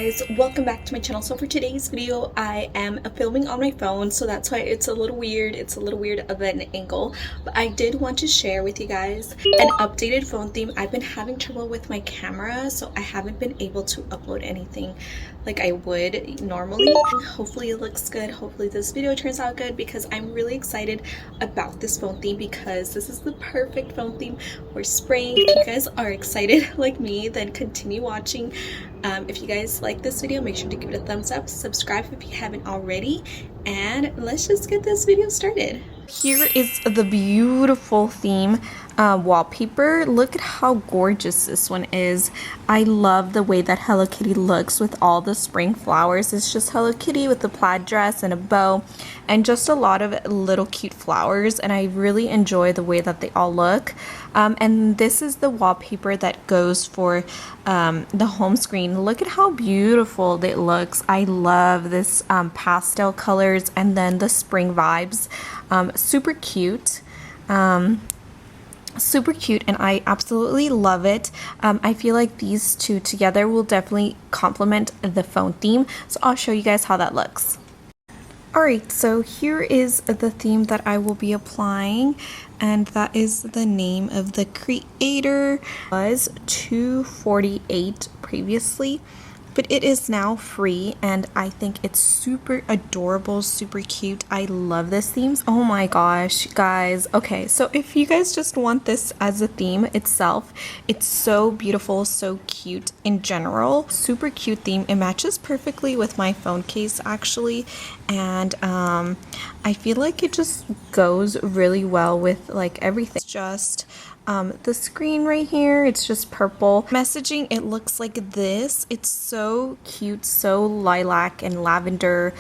guys, welcome back to my channel. So for today's video I am filming on my phone, so that's why it's a little weird of an angle, but I did want to share with you guys an updated phone theme. I've been having trouble with my camera, so I haven't been able to upload anything like I would normally. Hopefully it looks good, hopefully this video turns out good, because I'm really excited about this phone theme because this is the perfect phone theme for spring. If you guys are excited like me, then continue watching. If you guys like this video, make sure to give it a thumbs up, subscribe if you haven't already, and let's just get this video started. Here is the beautiful theme wallpaper. Look at how gorgeous this one is. I love the way that Hello Kitty looks with all the spring flowers. It's just Hello Kitty with a plaid dress and a bow and just a lot of little cute flowers, and I really enjoy the way that they all look. And this is the wallpaper that goes for the home screen. Look at how beautiful it looks. I love this pastel colors and then the spring vibes. Super cute. Super cute, and I absolutely love it. I feel like these two together will definitely complement the phone theme, so I'll show you guys how that looks. Alright, so here is the theme that I will be applying, and that is the name of the creator. It was $248 previously, but it is now free, and I think it's super adorable, super cute. I love this theme. Oh my gosh, guys. Okay, so if you guys just want this as a theme itself, it's so beautiful, so cute in general. Super cute theme. It matches perfectly with my phone case actually, and I feel like it just goes really well with like everything. It's just the screen right here, it's just purple. Messaging, it looks like this. It's so cute, so lilac and lavender,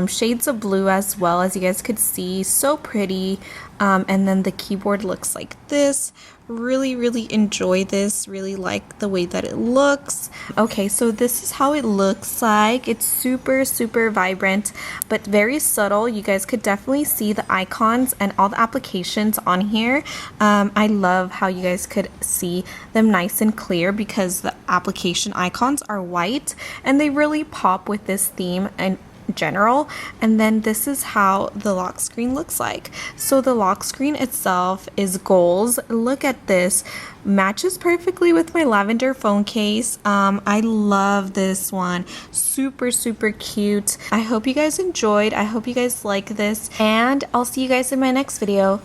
shades of blue as well, as you guys could see. So pretty. And then the keyboard looks like this. Really enjoy this. Really like the way that it looks. Okay, so this is how it looks like. It's super vibrant but very subtle. You guys could definitely see the icons and all the applications on here. I love how you guys could see them nice and clear because the application icons are white and they really pop with this theme and general. And then this is how the lock screen looks like. So the lock screen itself is goals. Look at this, matches perfectly with my lavender phone case. I love this one. Super cute. I hope you guys enjoyed. I hope you guys like this, and I'll see you guys in my next video.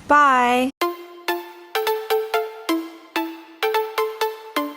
Bye.